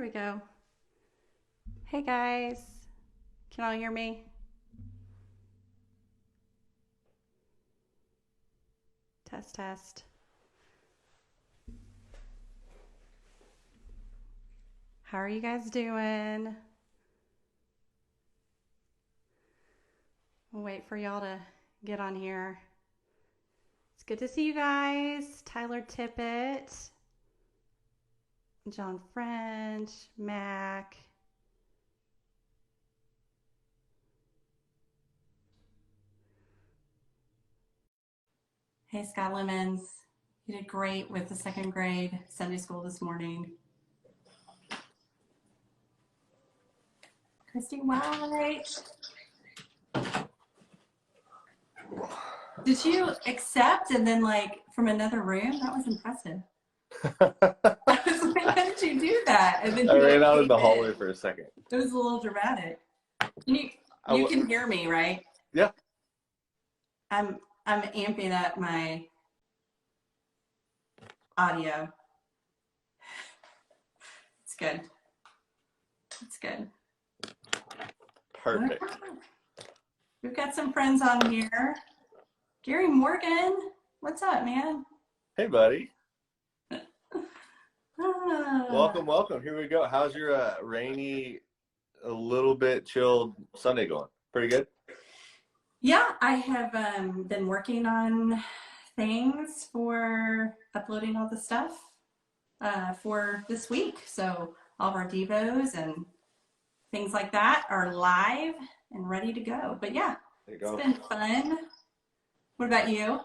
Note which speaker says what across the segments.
Speaker 1: we go. Hey guys, can all hear me? Test, test. How are you guys doing? We'll wait for y'all to get on here. It's good to see you guys. Tyler Tippett, John French, Mac. Hey, Scott Lemons. You did great with the second grade Sunday school this morning. Christy White. Did you accept and then like from another room? That was impressive. I was like, how did you do that? And then
Speaker 2: I ran
Speaker 1: like,
Speaker 2: out in the hallway for a second.
Speaker 1: It was a little dramatic. You can hear me, right?
Speaker 2: Yeah.
Speaker 1: I'm amping up my audio. It's good. It's good.
Speaker 2: Perfect.
Speaker 1: We've got some friends on here. Gary Morgan, what's up, man?
Speaker 2: Hey, buddy. Welcome, welcome. Here we go. How's your rainy, a little bit chilled Sunday going? Pretty good?
Speaker 1: Yeah, I have been working on things for uploading all the stuff for this week. So all of our Devos and things like that are live and ready to go. But yeah, it's been fun. What about you?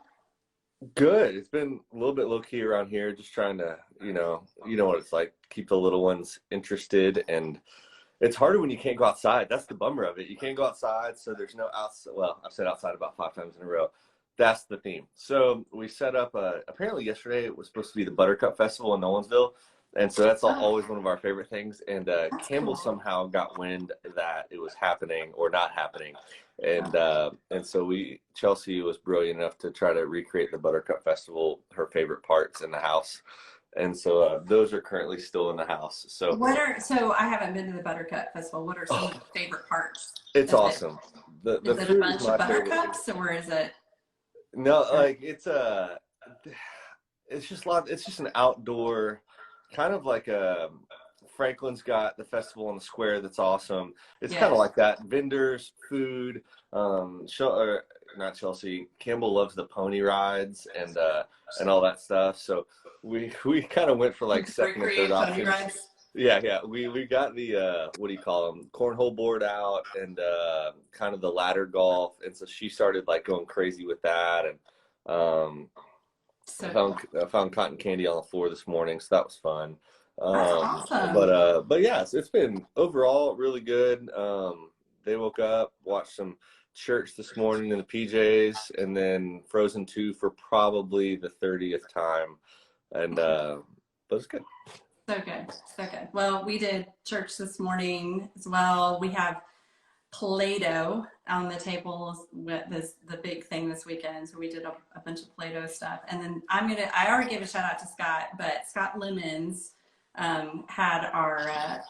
Speaker 2: Good. It's been a little bit low key around here, just trying to, you know what it's like, keep the little ones interested. And it's harder when you can't go outside. That's the bummer of it. You can't go outside, so there's no outside. Well, I've said outside about 5 times in a row. That's the theme. So we set up, apparently yesterday it was supposed to be the Buttercup Festival in Nolensville. And so that's always one of our favorite things. And Campbell somehow got wind that it was happening or not happening. And so Chelsea was brilliant enough to try to recreate the Buttercup Festival, her favorite parts in the house. And so those are currently still in the house. So
Speaker 1: I haven't been to the Buttercup Festival. What are some of the favorite parts?
Speaker 2: It's awesome.
Speaker 1: Is it a bunch of buttercups or is it?
Speaker 2: No, like it's just an outdoor kind of like Franklin's got the festival on the square that's awesome. It's kind of like that. Vendors, food, not Chelsea. Campbell loves the pony rides and all that stuff. So we kind of went for like second and third options. Yeah. We got the what do you call them? Cornhole board out and kind of the ladder golf. And so she started like going crazy with that. And I found cotton candy on the floor this morning, so that was fun.
Speaker 1: Awesome.
Speaker 2: But yeah, so it's been overall really good. They woke up, watched some church this morning in the PJs, and then Frozen 2 for probably the 30th time. And but it's good.
Speaker 1: So good. Well, we did church this morning as well. We have Play-Doh on the tables with the big thing this weekend. So we did a bunch of Play-Doh stuff. And then I already gave a shout out to Scott, but Scott Lemons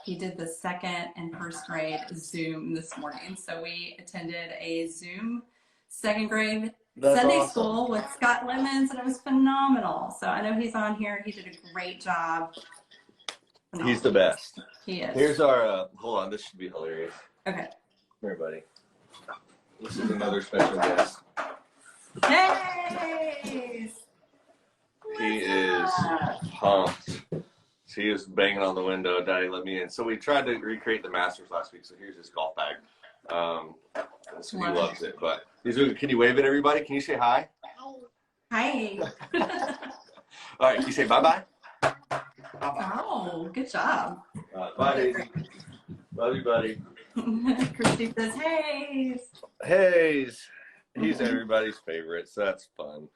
Speaker 1: he did the second and first grade Zoom this morning. So we attended a Zoom second grade Sunday school with Scott Lemons, and it was phenomenal. So I know he's on here. He did a great job.
Speaker 2: Phenomenal. He's the best.
Speaker 1: He is.
Speaker 2: Here's our, hold on, this should be hilarious.
Speaker 1: Okay.
Speaker 2: Here, buddy. This is another special guest.
Speaker 1: Hey!
Speaker 2: He is pumped. He is banging on the window. Daddy, let me in. So we tried to recreate the Masters last week. So here's his golf bag. So he loves it. But can you wave at everybody? Can you say hi?
Speaker 1: Hi.
Speaker 2: All right. Can you say bye-bye?
Speaker 1: Oh, good job.
Speaker 2: Bye, Daisy. Love you, buddy.
Speaker 1: Christy says, hey.
Speaker 2: Hayes. He's everybody's favorite, so that's fun.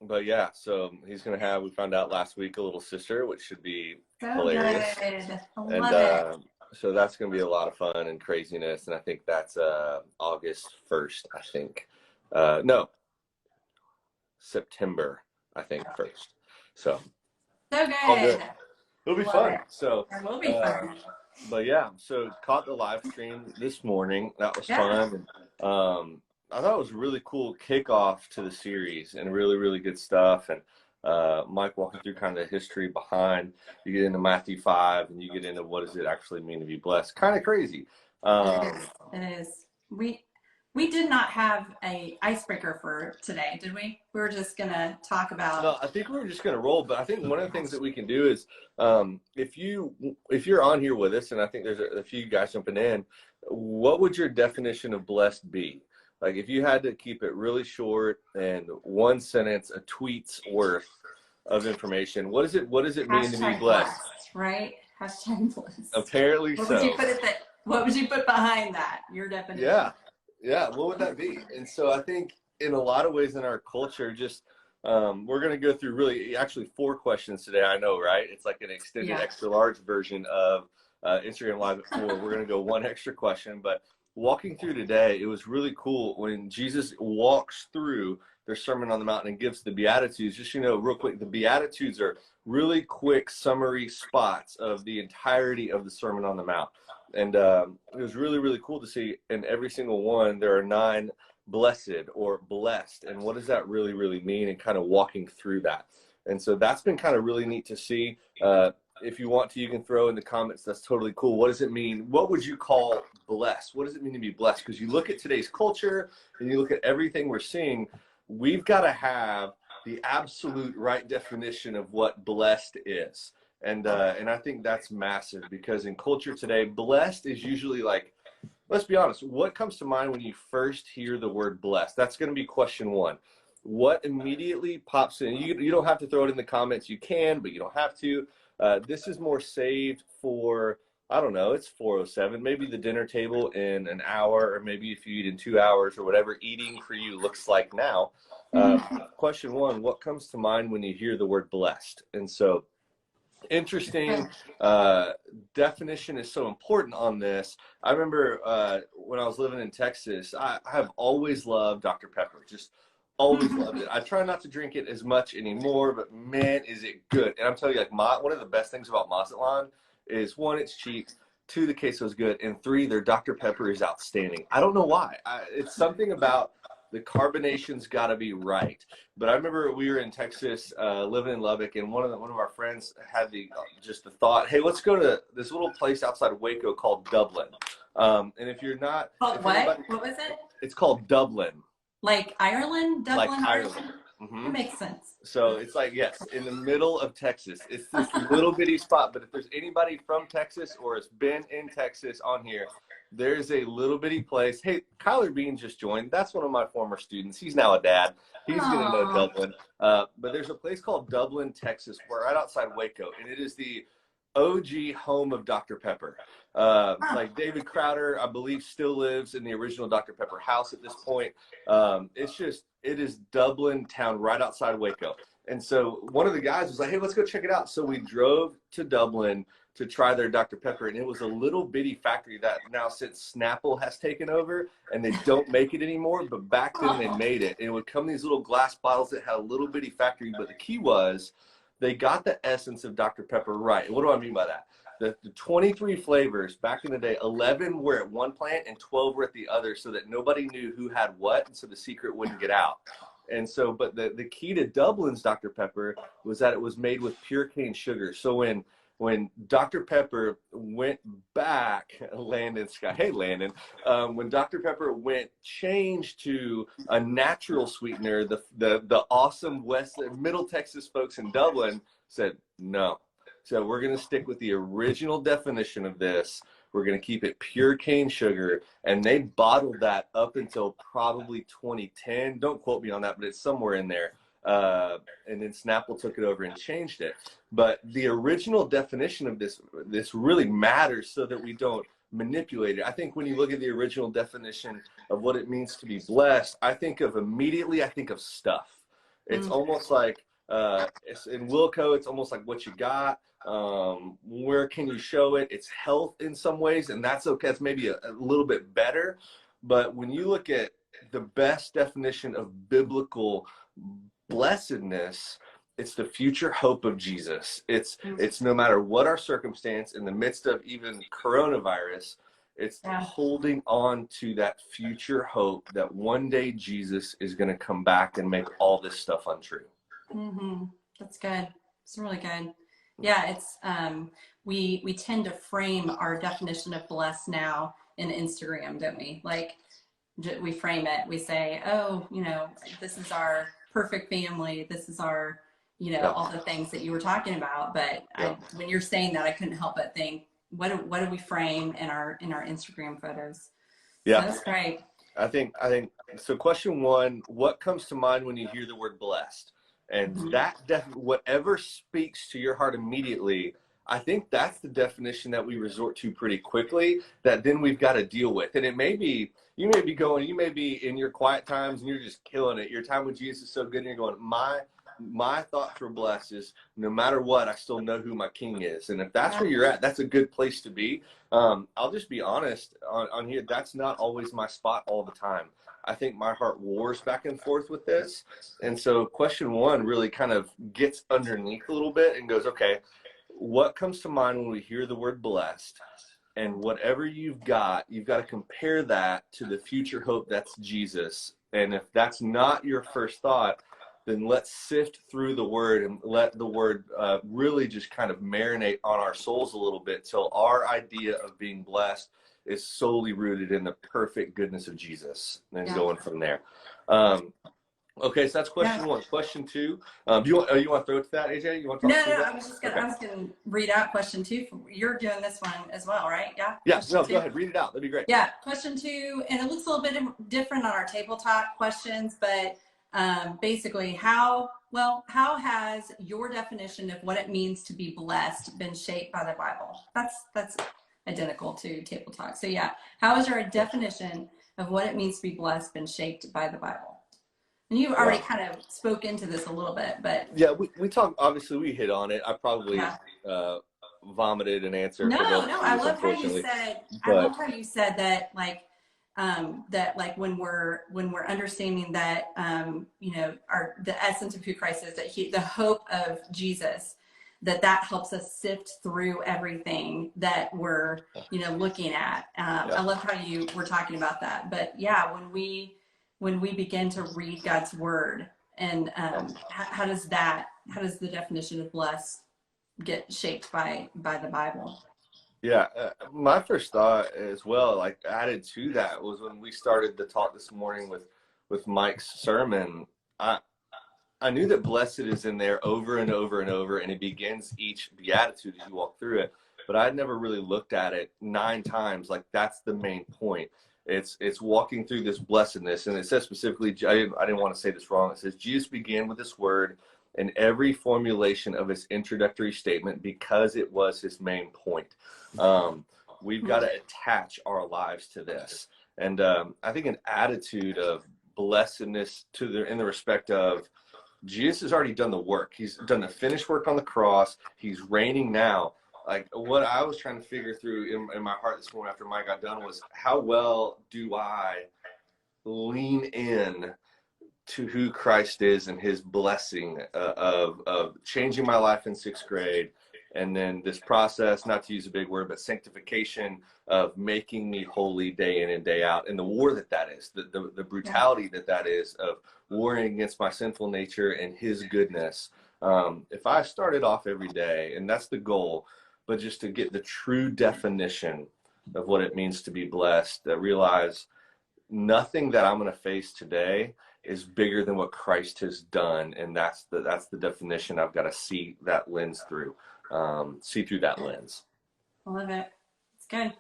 Speaker 2: But yeah, so he's going to have, we found out last week, a little sister, which should be hilarious.
Speaker 1: Good. I love it.
Speaker 2: So that's going to be a lot of fun and craziness. And I think that's August 1st, I think. No, September, I think, 1st. So
Speaker 1: good.
Speaker 2: It'll be
Speaker 1: Love
Speaker 2: fun.
Speaker 1: it.
Speaker 2: So,
Speaker 1: It will be fun.
Speaker 2: but yeah, so caught the live stream this morning. That was
Speaker 1: Yeah.
Speaker 2: fun. I thought it was a really cool kickoff to the series and really, really good stuff. And Mike walking through kind of the history behind. You get into Matthew 5 and you get into what does it actually mean to be blessed. Kind of crazy.
Speaker 1: It is. We did not have a icebreaker for today, did we? We were just gonna talk about.
Speaker 2: No, I think we were just gonna roll, but I think one of the things that we can do is if you're on here with us, and I think there's a few guys jumping in, what would your definition of blessed be? Like if you had to keep it really short and one sentence, a tweet's worth of information, what does it mean to be blessed?
Speaker 1: Right? Hashtag blessed.
Speaker 2: Apparently
Speaker 1: what
Speaker 2: so.
Speaker 1: Would you put it that, what would you put behind that? Your definition.
Speaker 2: Yeah, what would that be? And so I think in a lot of ways in our culture, just we're going to go through really actually 4 questions today. I know, right? It's like an extended extra large version of Instagram Live at 4. We're going to go 1 extra question, but walking through today, it was really cool when Jesus walks through their Sermon on the Mount and gives the Beatitudes. Just, real quick, the Beatitudes are really quick summary spots of the entirety of the Sermon on the Mount. And it was really, really cool to see in every single one, there are 9 blessed or blessed. And what does that really, really mean? And kind of walking through that. And so that's been kind of really neat to see. If you want to, you can throw in the comments. That's totally cool. What does it mean? What would you call blessed? What does it mean to be blessed? Because you look at today's culture and you look at everything we're seeing, we've got to have the absolute right definition of what blessed is. And I think that's massive because in culture today, blessed is usually like, let's be honest, what comes to mind when you first hear the word blessed? That's going to be question 1. What immediately pops in? You don't have to throw it in the comments. You can, but you don't have to. This is more saved for, I don't know, it's 4:07, maybe the dinner table in an hour, or maybe if you eat in 2 hours or whatever eating for you looks like now. Question 1, what comes to mind when you hear the word blessed? And so interesting definition is so important on this. I remember when I was living in Texas, I have always loved Dr. Pepper, just always loved it. I try not to drink it as much anymore, but man, is it good. And I'm telling you, like one of the best things about Mazatlan is 1, it's cheap, 2, the queso is good, and 3, their Dr. Pepper is outstanding. I don't know why. It's something about the carbonation's got to be right. But I remember we were in Texas, living in Lubbock, and one of our friends had the thought, hey, let's go to this little place outside of Waco called Dublin. And if you're not,
Speaker 1: what was it?
Speaker 2: It's called Dublin.
Speaker 1: Like Ireland, Dublin,
Speaker 2: like Ireland.
Speaker 1: Mm-hmm. It makes sense.
Speaker 2: So it's like, yes, in the middle of Texas. It's this little bitty spot. But if there's anybody from Texas or has been in Texas on here, there's a little bitty place. Hey, Kyler Bean just joined. That's one of my former students. He's now a dad. He's going to know Dublin. But there's a place called Dublin, Texas, right outside Waco. And it is the OG home of Dr. Pepper. Like David Crowder, I believe, still lives in the original Dr. Pepper house at this point. It is Dublin town right outside Waco. And so one of the guys was like, hey, let's go check it out. So we drove to Dublin to try their Dr. Pepper. And it was a little bitty factory that now since Snapple has taken over and they don't make it anymore. But back then they made it. And it would come in these little glass bottles that had a little bitty factory. But the key was they got the essence of Dr. Pepper right. And what do I mean by that? The 23 flavors back in the day, 11 were at one plant and 12 were at the other so that nobody knew who had what. And so the secret wouldn't get out. And so, but the key to Dublin's Dr. Pepper was that it was made with pure cane sugar. So when Dr. Pepper went back, Landon Scott, hey Landon, when Dr. Pepper changed to a natural sweetener, the awesome Middle Texas folks in Dublin said no. So we're going to stick with the original definition of this. We're going to keep it pure cane sugar. And they bottled that up until probably 2010. Don't quote me on that, but it's somewhere in there. And then Snapple took it over and changed it. But the original definition of this really matters so that we don't manipulate it. I think when you look at the original definition of what it means to be blessed, I think of stuff. It's almost like, in Wilco, it's almost like what you got. Where can you show it? It's health in some ways, and that's okay. It's maybe a little bit better. But when you look at the best definition of biblical blessedness, it's the future hope of Jesus. It's no matter what our circumstance in the midst of even coronavirus, it's holding on to that future hope that one day Jesus is going to come back and make all this stuff untrue.
Speaker 1: That's good. It's really good. Yeah, it's we tend to frame our definition of blessed now in Instagram, don't we? Like we frame it. We say, oh, this is our perfect family. This is our, all the things that you were talking about. But when you're saying that, I couldn't help but think, what do we frame in our Instagram photos?
Speaker 2: Yeah,
Speaker 1: so that's great.
Speaker 2: I think so. Question one: what comes to mind when you hear the word blessed? And whatever speaks to your heart immediately, I think that's the definition that we resort to pretty quickly, that then we've got to deal with. And you may be in your quiet times and you're just killing it. Your time with Jesus is so good and you're going, my thought for blessed is no matter what, I still know who my king is. And if that's where you're at, that's a good place to be. I'll just be honest on here. That's not always my spot all the time. I think my heart wars back and forth with this. And so question one really kind of gets underneath a little bit and goes, okay, what comes to mind when we hear the word blessed? And whatever you've got to compare that to the future hope that's Jesus. And if that's not your first thought, then let's sift through the word and let the word really just kind of marinate on our souls a little bit till our idea of being blessed is solely rooted in the perfect goodness of Jesus, and going from there. Okay, so that's question one. Question two, do you want to throw it to that, AJ? You want to talk
Speaker 1: No, I was gonna read out question two. You're doing this one as well, right?
Speaker 2: Yeah, go ahead, read it out. That'd be great.
Speaker 1: Yeah, question two, and it looks a little bit different on our table talk questions, but basically, how has your definition of what it means to be blessed been shaped by the Bible? That's identical to table talk. So yeah, how has your definition of what it means to be blessed been shaped by the Bible? And you already kind of spoke into this a little bit, but
Speaker 2: yeah, we talked. Obviously, we hit on it. I probably vomited an answer.
Speaker 1: No, I love how you said. I love how you said that, like. When we're understanding that the essence of who Christ is, that the hope of Jesus, that helps us sift through everything that we're looking at. I love how you were talking about that. But yeah, when we begin to read God's word, and how does the definition of blessed get shaped by the Bible?
Speaker 2: Yeah, my first thought as well, like added to that, was when we started the talk this morning with Mike's sermon. I knew that blessed is in there over and over and over, and it begins each beatitude as you walk through it. But I'd never really looked at it 9 times. Like that's the main point. It's walking through this blessedness, and it says specifically, I didn't want to say this wrong. It says Jesus began with this word in every formulation of his introductory statement because it was his main point. We've got to attach our lives to this. And I think an attitude of blessedness in the respect of Jesus has already done the work. He's done the finished work on the cross. He's reigning now. Like what I was trying to figure through in my heart this morning after Mike got done was, how well do I lean in to who Christ is and his blessing of changing my life in 6th grade, and then this process, not to use a big word, but sanctification of making me holy day in and day out, and the war that is, the brutality that is of warring against my sinful nature and his goodness. If I started off every day, and that's the goal, but just to get the true definition of what it means to be blessed, that realize nothing that I'm going to face today is bigger than what Christ has done, and that's the definition I've got to see that lens through. See through that lens.
Speaker 1: I love it. It's good.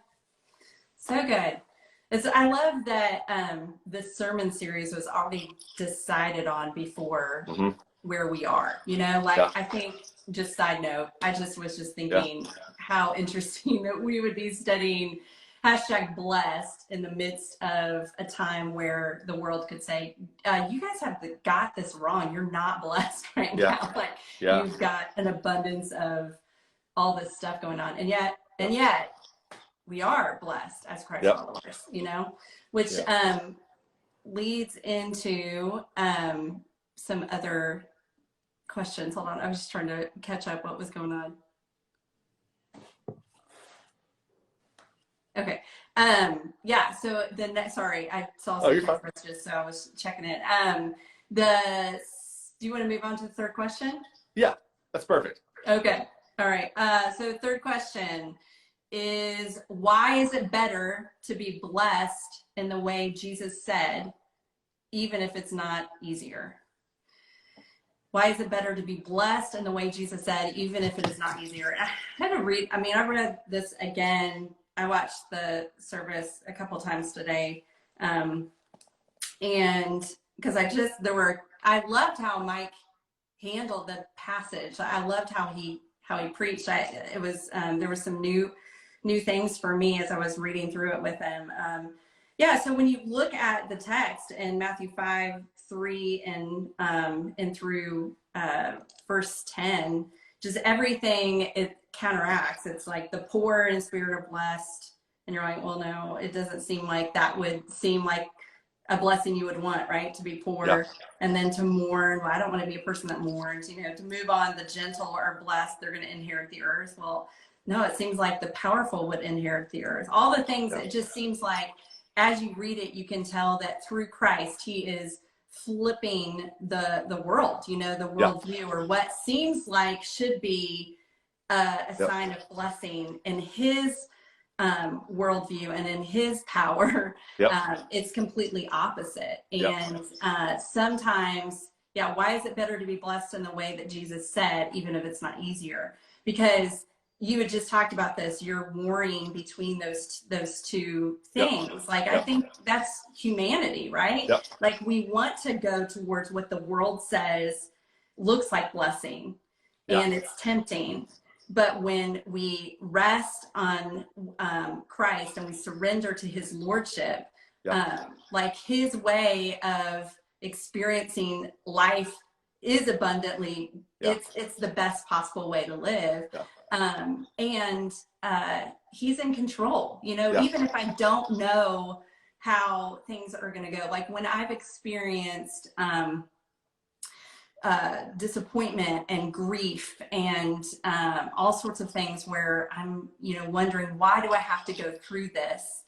Speaker 1: So good. I love that this sermon series was already decided on before where we are. I think, just side note, I was just thinking how interesting that we would be studying #blessed in the midst of a time where the world could say, you guys have got this wrong. You're not blessed right now. Like you've got an abundance of all this stuff going on. And yet we are blessed as Christ followers, which leads into some other questions. Hold on. I was just trying to catch up what was going on. Okay. Yeah, so the next, sorry, I saw
Speaker 2: Oh,
Speaker 1: some
Speaker 2: you're fine.
Speaker 1: text messages, so I was checking it. Do you want to move on to the third question?
Speaker 2: Yeah, that's perfect.
Speaker 1: Okay. All right. So third question is, why is it better to be blessed in the way Jesus said, even if it's not easier? Why is it better to be blessed in the way Jesus said, even if it is not easier? I had to read, I mean, I read this again. I watched the service a couple times today. And because I loved how Mike handled the passage. I loved how he preached. There was some new things for me as I was reading through it with him. Yeah, so when you look at the text in Matthew 5:3 and through verse 10, just everything it counteracts. It's like the poor in spirit are blessed, and you're like, well, no, it doesn't seem like that would seem like a blessing you would want, right? To be poor,
Speaker 2: Yeah.
Speaker 1: and then to mourn. Well, I don't want to be a person that mourns, to move on. The gentle are blessed, they're going to inherit the earth. Well, no, it seems like the powerful would inherit the earth. All the things,
Speaker 2: Yeah.
Speaker 1: it just seems like as you read it, you can tell that through Christ, he is flipping the world, the worldview, or what seems like should be a sign of blessing in his worldview and in his power. It's completely opposite. And sometimes, yeah, why is it better to be blessed in the way that Jesus said, even if it's not easier? Because you had just talked about this, you're warring between those two things. Like, I think that's humanity, right? Like, we want to go towards what the world says looks like blessing, and it's tempting. But when we rest on Christ and we surrender to his lordship, like his way of experiencing life is abundantly, it's the best possible way to live. And he's in control, even if I don't know how things are going to go. Like when I've experienced disappointment and grief and all sorts of things where I'm, wondering, why do I have to go through this?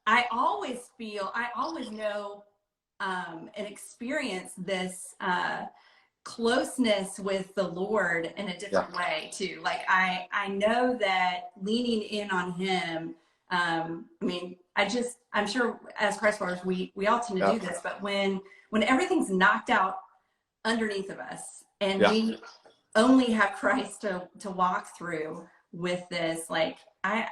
Speaker 1: I always know and experience this closeness with the Lord in a different way too. Like I know that leaning in on him, I'm sure as Christ followers, we all tend to do this, but when everything's knocked out underneath of us and we only have Christ to walk through with this, like I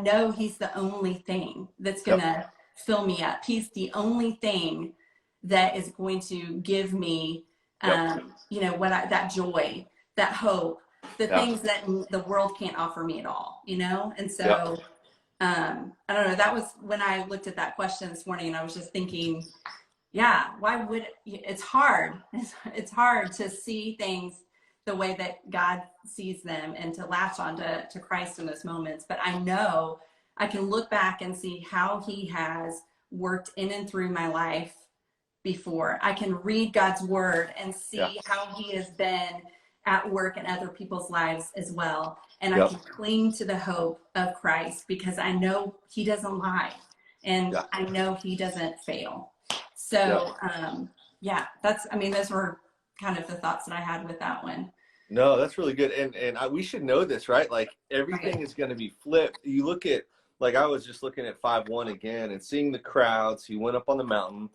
Speaker 1: know he's the only thing that's gonna fill me up. He's the only thing that is going to give me that joy, that hope, the things that the world can't offer me at all, and so I don't know, that was when I looked at that question this morning, and I was just thinking, why would it's hard to see things the way that God sees them and to latch on to Christ in those moments. But I know I can look back and see how he has worked in and through my life before. I can read God's word and see how he has been at work in other people's lives as well. And I can cling to the hope of Christ because I know he doesn't lie and I know he doesn't fail. So, those were kind of the thoughts that I had with that one.
Speaker 2: No, that's really good. And we should know this, right? Like everything is going to be flipped. You look at, like I was just looking at 5:1 again and seeing the crowds. He went up on the mountain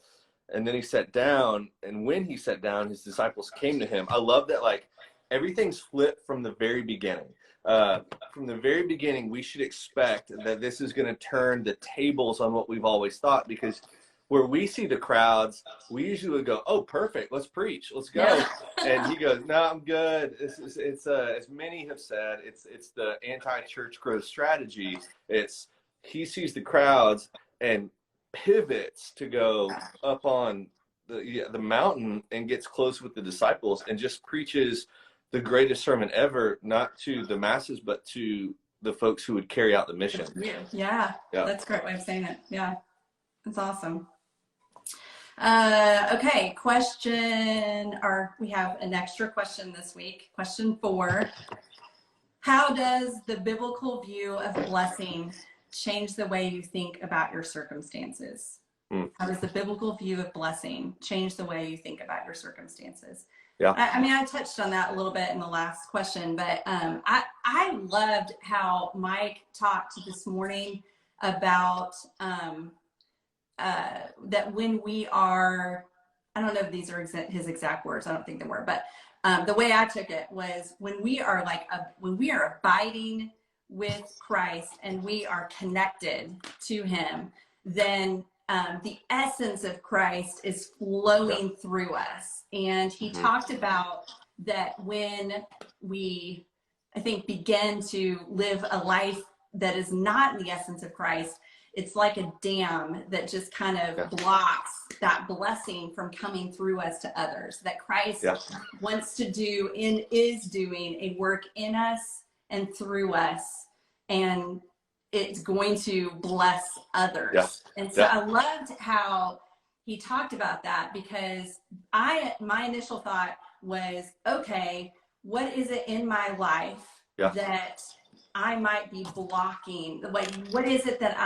Speaker 2: and then he sat down. And when he sat down, his disciples came to him. I love that, like everything's flipped from the very beginning. From the very beginning, we should expect that this is going to turn the tables on what we've always thought, because where we see the crowds, we usually would go, oh, perfect, let's preach, let's go. And he goes, no, I'm good. It's as many have said, it's the anti-church growth strategy. He sees the crowds and pivots to go up on the mountain and gets close with the disciples and just preaches the greatest sermon ever, not to the masses, but to the folks who would carry out the mission.
Speaker 1: Yeah. That's a great way of saying it. Yeah, that's awesome. Okay, we have an extra question this week. Question 4. How does the biblical view of blessing change the way you think about your circumstances? How does the biblical view of blessing change the way you think about your circumstances?
Speaker 2: Yeah.
Speaker 1: I mean, I touched on that a little bit in the last question, but I loved how Mike talked this morning about that when we are, I don't know if these are his exact words, I don't think they were, but the way I took it was when we are when we are abiding with Christ and we are connected to him, then the essence of Christ is flowing through us. And he talked about that when we, I think, begin to live a life that is not in the essence of Christ, it's like a dam that just kind of blocks that blessing from coming through us to others. That Christ wants to do and is doing a work in us and through us, and it's going to bless others. And so I loved how he talked about that, because my initial thought was, okay, what is it in my life that I might be blocking? Like, what is it that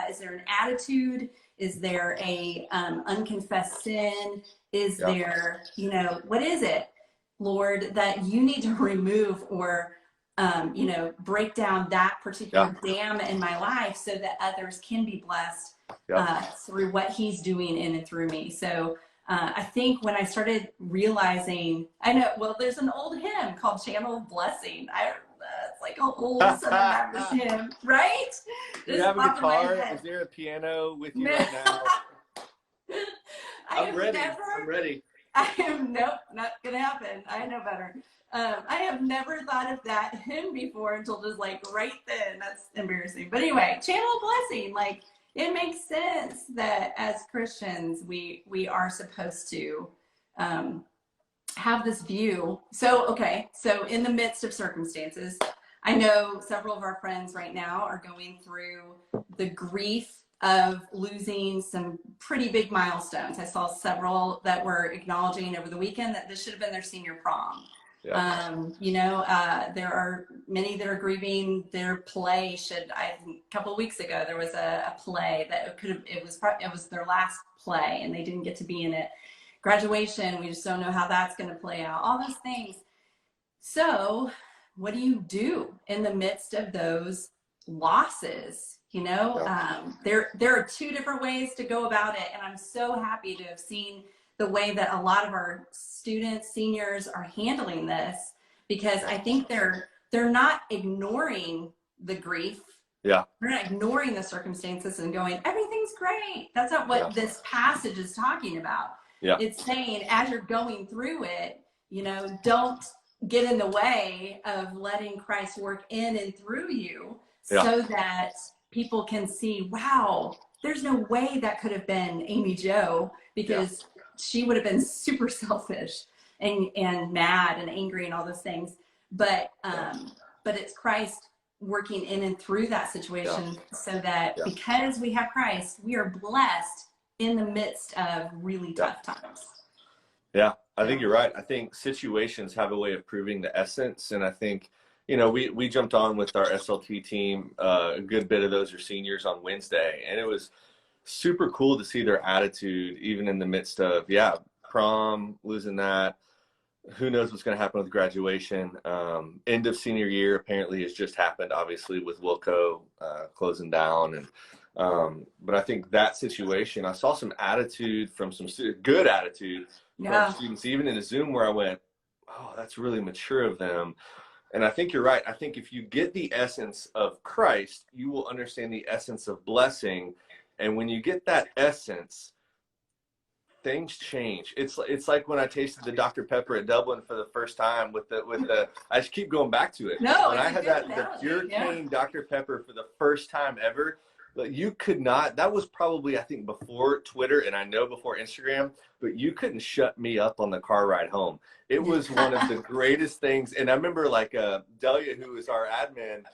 Speaker 1: is there an attitude? Is there a unconfessed sin? Is there, what is it, Lord, that you need to remove or, break down that particular dam in my life so that others can be blessed through what he's doing in and through me. So I think when I started realizing, there's an old hymn called Channel of Blessing. It's like an old Southern Baptist hymn, right?
Speaker 2: Do you have a guitar? Is there a piano with you right now? I'm ready.
Speaker 1: I am, nope, not gonna happen. I know better. I have never thought of that hymn before until just like right then. That's embarrassing. But anyway, Channel of Blessing, like, it makes sense that as Christians, we are supposed to have this view. So in the midst of circumstances, I know several of our friends right now are going through the grief of losing some pretty big milestones. I saw several that were acknowledging over the weekend that this should have been their senior prom. There are many that are grieving their play. A couple of weeks ago, there was a play that it was their last play and they didn't get to be in it. Graduation, we just don't know how that's going to play out. All those things. So what do you do in the midst of those losses? There are two different ways to go about it. And I'm so happy to have seen the way that a lot of our students, seniors, are handling this, because I think they're not ignoring the grief. They're not ignoring the circumstances and going, everything's great. That's not what this passage is talking about. It's saying, as you're going through it, don't get in the way of letting Christ work in and through you so that people can see, wow, there's no way that could have been Amy Jo, because she would have been super selfish and mad and angry and all those things. But it's Christ working in and through that situation so that because we have Christ, we are blessed in the midst of really tough times.
Speaker 2: I think you're right. I think situations have a way of proving the essence. And I think, we jumped on with our SLT team. A good bit of those are seniors on Wednesday. And it was super cool to see their attitude, even in the midst of, prom, losing that. Who knows what's going to happen with graduation. End of senior year apparently has just happened, obviously, with Wilco closing down. And but I think that situation, I saw some attitude from some good attitude from students, even in a Zoom, where I went, oh, that's really mature of them. And I think you're right. I think if you get the essence of Christ, you will understand the essence of blessing. And when you get that essence, things change. It's like when I tasted the Dr. Pepper at Dublin for the first time with the I just keep going back to it.
Speaker 1: No,
Speaker 2: when I had the pure
Speaker 1: cane
Speaker 2: Dr. Pepper for the first time ever, You could not, that was probably, I think, before Twitter, and I know before Instagram, but you couldn't shut me up on the car ride home. It was one of the greatest things. And I remember like Delia, who is our admin,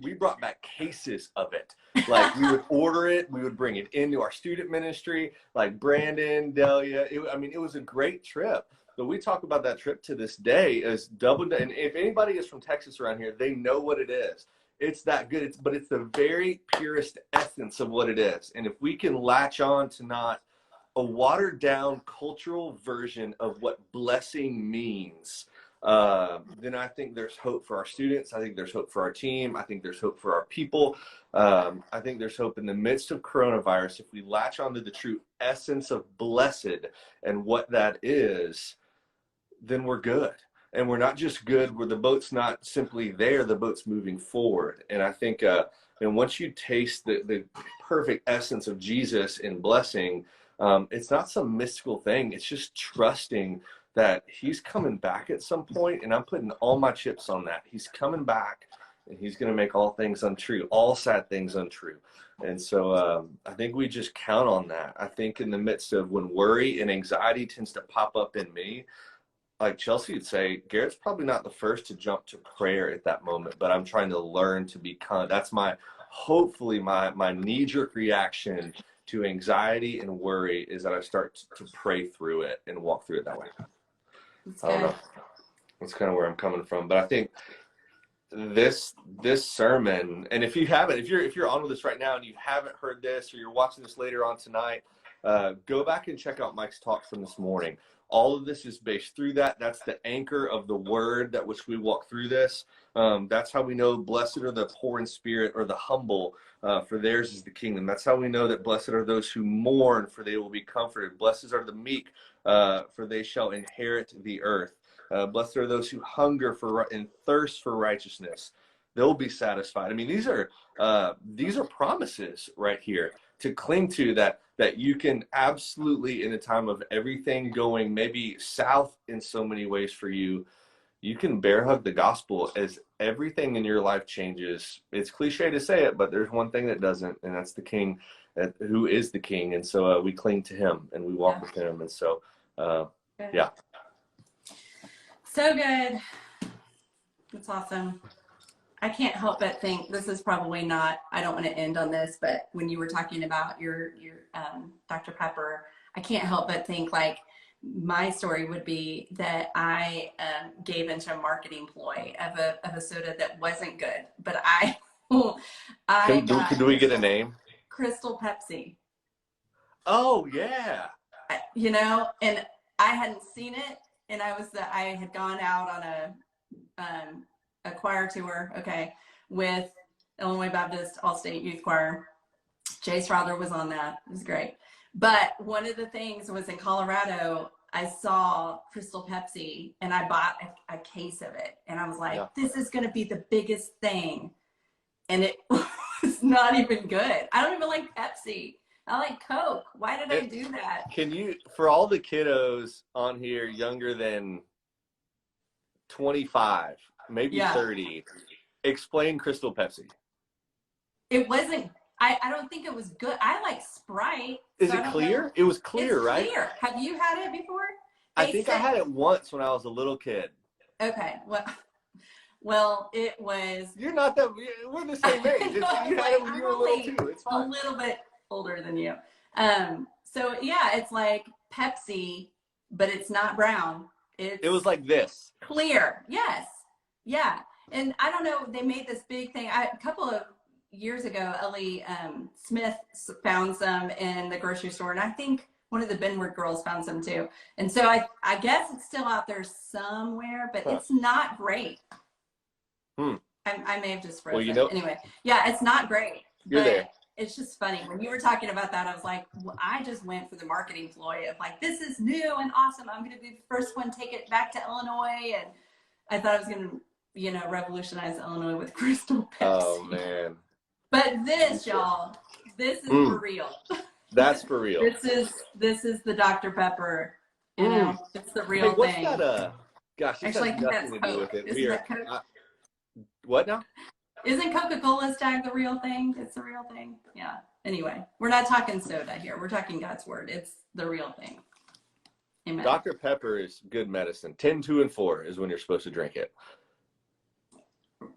Speaker 2: we brought back cases of it. Like we would order it, we would bring it into our student ministry, like Brandon, Delia. It was a great trip. But we talk about that trip to this day as double. And if anybody is from Texas around here, they know what it is. It's that good. But it's the very purest essence of what it is. And if we can latch on to not a watered down cultural version of what blessing means, then I think there's hope for our students. I think there's hope for our team. I think there's hope for our people. I think there's hope in the midst of coronavirus. If we latch onto the true essence of blessed and what that is, then we're good. And we're not just good where the boat's not simply there, the boat's moving forward. And I think, and once you taste the perfect essence of Jesus in blessing, it's not some mystical thing. It's just trusting that he's coming back at some point, and I'm putting all my chips on that. He's coming back, and he's going to make all things untrue, all sad things untrue. And so I think we just count on that. I think in the midst of when worry and anxiety tends to pop up in me, like Chelsea would say, Garrett's probably not the first to jump to prayer at that moment, but I'm trying to learn to be that's hopefully my knee-jerk reaction to anxiety and worry is that I start to pray through it and walk through it that way. I don't know. That's kind of where I'm coming from. But I think this sermon, and if you're on with us right now and you haven't heard this, or you're watching this later on tonight, go back and check out Mike's talk from this morning. All of this is based through that. That's the anchor of the word that which we walk through this. That's how we know blessed are the poor in spirit or the humble, for theirs is the kingdom. That's how we know that blessed are those who mourn, for they will be comforted. Blessed are the meek, for they shall inherit the earth. Blessed are those who hunger and thirst for righteousness. They'll be satisfied. I mean, these are promises right here to cling to, that you can absolutely, in a time of everything going maybe south in so many ways for you, you can bear hug the gospel as everything in your life changes. It's cliche to say it, but there's one thing that doesn't, and that's the King, who is the King. And so we cling to him and we walk with him. And so, yeah.
Speaker 1: So good. That's awesome. I can't help but think this is probably not, I don't want to end on this, but when you were talking about your Dr. Pepper, I can't help but think like my story would be that I gave into a marketing ploy of a soda that wasn't good, but
Speaker 2: Do we get a name?
Speaker 1: Crystal Pepsi.
Speaker 2: Oh yeah.
Speaker 1: And I hadn't seen it, and I had gone out on a choir tour, with Illinois Baptist All-State Youth Choir. Jay Strother was on that. It was great. But one of the things was in Colorado, I saw Crystal Pepsi, and I bought a case of it. And I was like, This is going to be the biggest thing. And it was not even good. I don't even like Pepsi. I like Coke. Why did I do that?
Speaker 2: Can you, for all the kiddos on here younger than 25, maybe 30, explain Crystal Pepsi.
Speaker 1: It wasn't, I don't think it was good. I like Sprite.
Speaker 2: Is it clear? It was clear,
Speaker 1: it's
Speaker 2: right?
Speaker 1: Clear. Have you had it before?
Speaker 2: I think I had it once when I was a little kid.
Speaker 1: Okay. Well, it was.
Speaker 2: You're not that, we're the same age. You had it when you were little too. It's fine.
Speaker 1: A little bit older than you. So yeah, it's like Pepsi, but it's not brown. It
Speaker 2: was like this.
Speaker 1: Clear. Yes. Yeah. And I don't know, they made this big thing. A couple of years ago, Ellie Smith found some in the grocery store, and I think one of the Benward girls found some too. And so I guess it's still out there somewhere, but it's not great. I may have just frozen.
Speaker 2: Well,
Speaker 1: anyway, yeah, it's not great.
Speaker 2: You're there.
Speaker 1: It's just funny. When you were talking about that, I was like, I just went for the marketing ploy of like, this is new and awesome. I'm going to be the first one, take it back to Illinois. And I thought I was going to, revolutionize Illinois with Crystal Pepsi.
Speaker 2: Oh, man.
Speaker 1: But this, y'all, this is for real.
Speaker 2: That's for real.
Speaker 1: This is the Dr. Pepper. It's the real
Speaker 2: what's
Speaker 1: thing.
Speaker 2: That, gosh, it
Speaker 1: actually,
Speaker 2: has nothing to do with it.
Speaker 1: Isn't that Coke?
Speaker 2: What now?
Speaker 1: Isn't Coca-Cola's tag the real thing? It's the real thing. Yeah. Anyway, we're not talking soda here. We're talking God's word. It's the real thing. Amen.
Speaker 2: Dr. Pepper is good medicine. 10, 2, and 4 is when you're supposed to drink it.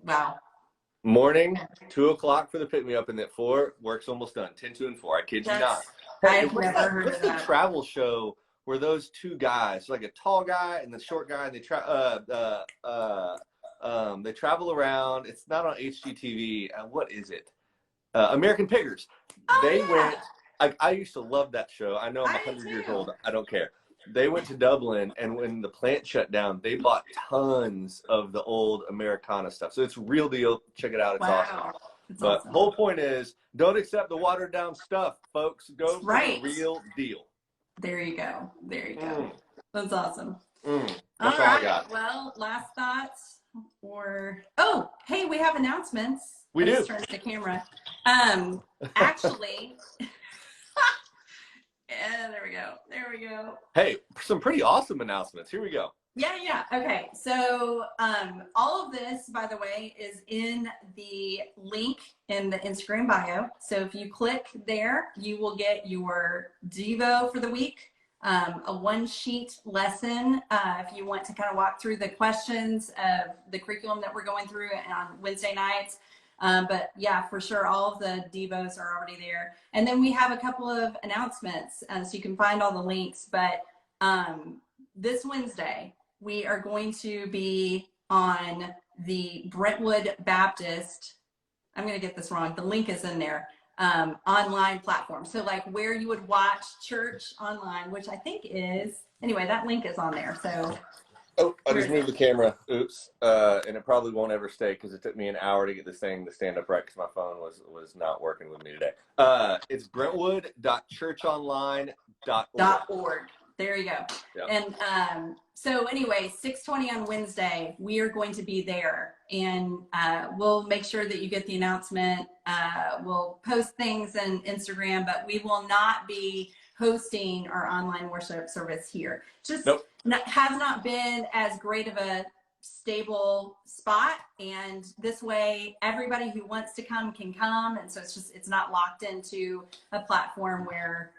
Speaker 1: Wow.
Speaker 2: Morning, 2 o'clock for the pick-me-up, and at 4, work's almost done. 10, 2, and 4. I kid you not.
Speaker 1: I've never heard
Speaker 2: what's
Speaker 1: of
Speaker 2: the
Speaker 1: that.
Speaker 2: travel show where those two guys, like a tall guy and the short guy, and they travel around. It's not on HGTV. What is it? American Piggers. They went. I used to love that show. I know I'm 100 years old. I don't care. They went to Dublin, and when the plant shut down, they bought tons of the old Americana stuff. So it's real deal. Check it out. It's awesome. But
Speaker 1: awesome.
Speaker 2: Whole point is, don't accept the watered down stuff, folks. Go for the real deal.
Speaker 1: There you go. There you go. That's awesome.
Speaker 2: That's
Speaker 1: all
Speaker 2: I
Speaker 1: right.
Speaker 2: got.
Speaker 1: Well, last thoughts oh, hey, we have announcements.
Speaker 2: We do.
Speaker 1: Turn the camera. Actually, yeah, there we go. There we go.
Speaker 2: Hey, some pretty awesome announcements. Here we go.
Speaker 1: Yeah. Okay. So all of this, by the way, is in the link in the Instagram bio. So if you click there, you will get your Devo for the week, a one-sheet lesson if you want to kind of walk through the questions of the curriculum that we're going through on Wednesday nights. But yeah, for sure, all of the Devos are already there. And then we have a couple of announcements, so you can find all the links. But this Wednesday, we are going to be on the Brentwood Baptist, I'm going to get this wrong, the link is in there, online platform. So like where you would watch church online, which I think is, anyway, that link is on there. So
Speaker 2: oh, I just moved the camera. Oops. And it probably won't ever stay because it took me an hour to get this thing to stand up right because my phone was not working with me today. It's brentwood.churchonline.org.
Speaker 1: There you go.
Speaker 2: Yep.
Speaker 1: And so anyway, 6:20 on Wednesday, we are going to be there, and we'll make sure that you get the announcement. We'll post things on Instagram, but we will not be hosting our online worship service here. Just has not been as great of a stable spot, and this way everybody who wants to come can come, and so it's not locked into a platform where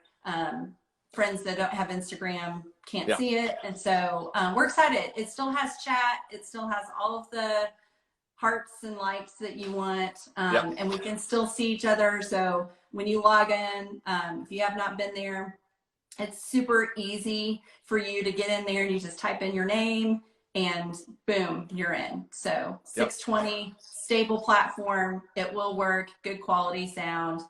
Speaker 1: friends that don't have Instagram can't see it. And so we're excited. It still has chat. It still has all of the hearts and likes that you want. And we can still see each other. So when you log in, if you have not been there, it's super easy for you to get in there and you just type in your name and boom, you're in. So 620, stable platform. It will work. Good quality sound.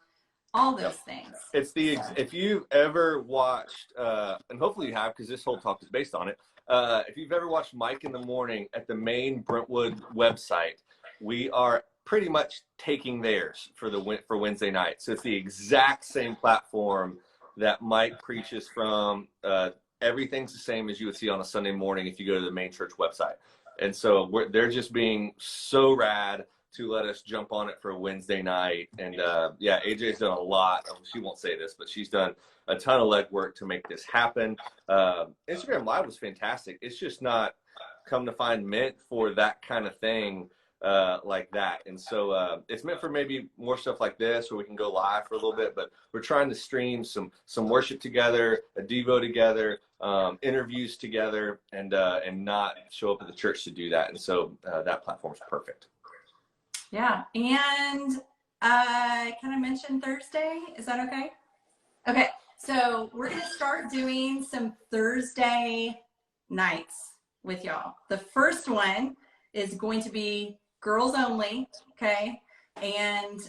Speaker 1: All those things.
Speaker 2: It's if you've ever watched, and hopefully you have, because this whole talk is based on it. If you've ever watched Mike in the Morning at the main Brentwood website, we are pretty much taking theirs for Wednesday night. So it's the exact same platform that Mike preaches from. Everything's the same as you would see on a Sunday morning if you go to the main church website. And so they're just being so rad to let us jump on it for a Wednesday night. And AJ's done a lot. She won't say this, but she's done a ton of legwork to make this happen. Instagram Live was fantastic. It's just not, come to find, meant for that kind of thing like that. And so it's meant for maybe more stuff like this where we can go live for a little bit, but we're trying to stream some worship together, a Devo together, interviews together, and not show up at the church to do that. And so that platform is perfect.
Speaker 1: Yeah, and can I mention Thursday? Is that okay? Okay, so we're going to start doing some Thursday nights with y'all. The first one is going to be girls only, okay? And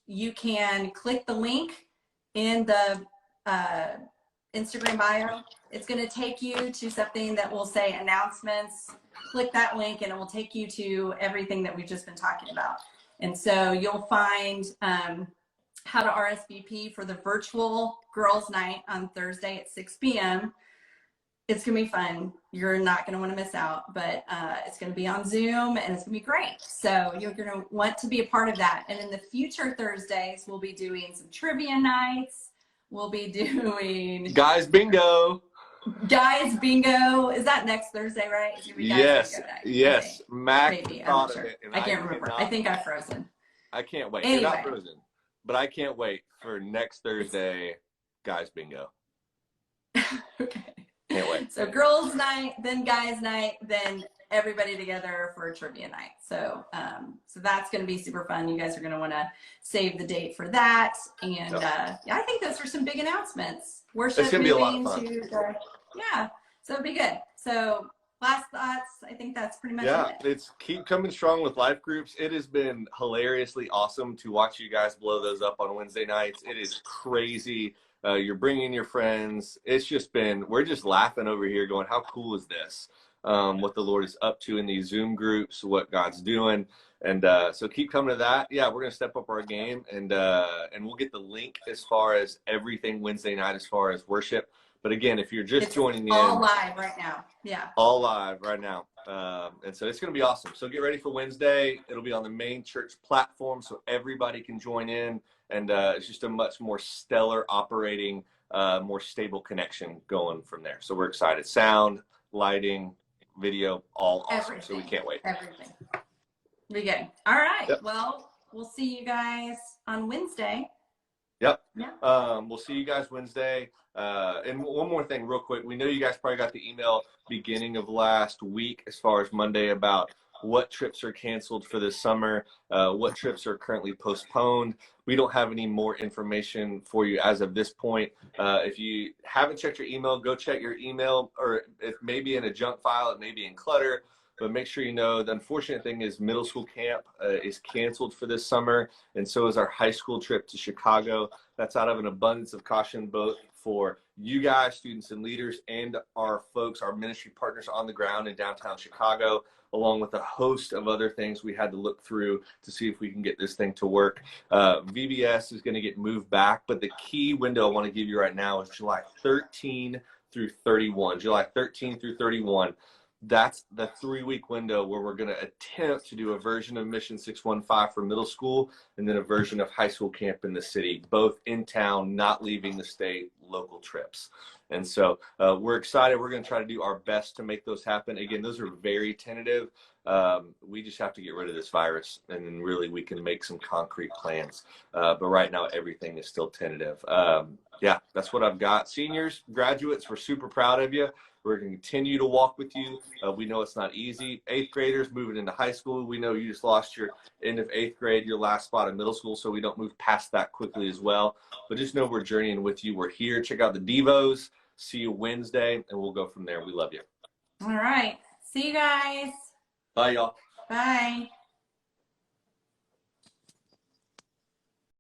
Speaker 1: you can click the link in the Instagram bio. It's going to take you to something that will say announcements. Click that link and it will take you to everything that we've just been talking about. And so you'll find how to RSVP for the virtual girls night on Thursday at 6 p.m. It's going to be fun. You're not going to want to miss out, but it's going to be on Zoom and it's going to be great. So you're going to want to be a part of that. And in the future Thursdays, we'll be doing some trivia nights. We'll be doing
Speaker 2: guys bingo.
Speaker 1: Guys bingo. Is that next Thursday, right? It's gonna be guys
Speaker 2: Yes,
Speaker 1: bingo night. I
Speaker 2: yes.
Speaker 1: think.
Speaker 2: Mac
Speaker 1: Maybe. I'm
Speaker 2: thought
Speaker 1: not
Speaker 2: of
Speaker 1: sure.
Speaker 2: it, and
Speaker 1: I
Speaker 2: I
Speaker 1: can't remember. I
Speaker 2: cannot
Speaker 1: think I've
Speaker 2: wait.
Speaker 1: frozen.
Speaker 2: I can't wait. You're not
Speaker 1: Anyway.
Speaker 2: frozen, but I can't wait for next Thursday, guys bingo.
Speaker 1: Okay.
Speaker 2: Can't wait.
Speaker 1: So girls' night, then guys' night, then everybody together for a trivia night. So so that's going to be super fun. You guys are going to want to save the date for that. And yeah, I think those are some big announcements. Worship
Speaker 2: It's gonna be a lot of
Speaker 1: moving
Speaker 2: fun.
Speaker 1: to the, yeah. So it'll be good. So last thoughts. I think that's pretty much
Speaker 2: Yeah,
Speaker 1: it.
Speaker 2: it's keep coming strong with life groups. It has been hilariously awesome to watch you guys blow those up on Wednesday nights. It is crazy. You're bringing your friends. It's just been, we're just laughing over here going, how cool is this? What the Lord is up to in these Zoom groups, what God's doing. And so keep coming to that. Yeah, we're going to step up our game, and we'll get the link as far as everything Wednesday night as far as worship. But again, if you're just joining in,
Speaker 1: all live right now. Yeah.
Speaker 2: all live right now. And so it's going to be awesome. So get ready for Wednesday. It'll be on the main church platform so everybody can join in. And it's just a much more stellar operating, more stable connection going from there. So we're excited. Sound, lighting, video, all awesome.
Speaker 1: Everything.
Speaker 2: So we can't wait.
Speaker 1: Everything. Be good. All right.
Speaker 2: Yep.
Speaker 1: Well, we'll see you guys on Wednesday.
Speaker 2: Yep.
Speaker 1: Yeah.
Speaker 2: We'll see you guys Wednesday. And one more thing real quick. We know you guys probably got the email beginning of last week as far as Monday about what trips are canceled for this summer, what trips are currently postponed. We don't have any more information for you as of this point. If you haven't checked your email, go check your email, or it may be in a junk file, it may be in clutter. But make sure you know the unfortunate thing is middle school camp is canceled for this summer, and so is our high school trip to Chicago. That's out of an abundance of caution, both for you guys, students and leaders, and our folks, our ministry partners on the ground in downtown Chicago, along with a host of other things we had to look through to see if we can get this thing to work. VBS is going to get moved back, but the key window I want to give you right now is July 13 through 31. July 13 through 31. That's the 3-week window where we're going to attempt to do a version of Mission 615 for middle school, and then a version of high school camp in the city, both in town, not leaving the state, local trips. And so we're excited. We're going to try to do our best to make those happen. Again, those are very tentative. We just have to get rid of this virus, and then really we can make some concrete plans. But right now, everything is still tentative. Yeah, that's what I've got. Seniors, graduates, we're super proud of you. We're going to continue to walk with you. We know it's not easy. 8th graders moving into high school. We know you just lost your end of 8th grade, your last spot in middle school, so we don't move past that quickly as well. But just know we're journeying with you. We're here. Check out the Devos. See you Wednesday, and we'll go from there. We love you.
Speaker 1: All right. See you guys.
Speaker 2: Bye, y'all.
Speaker 1: Bye.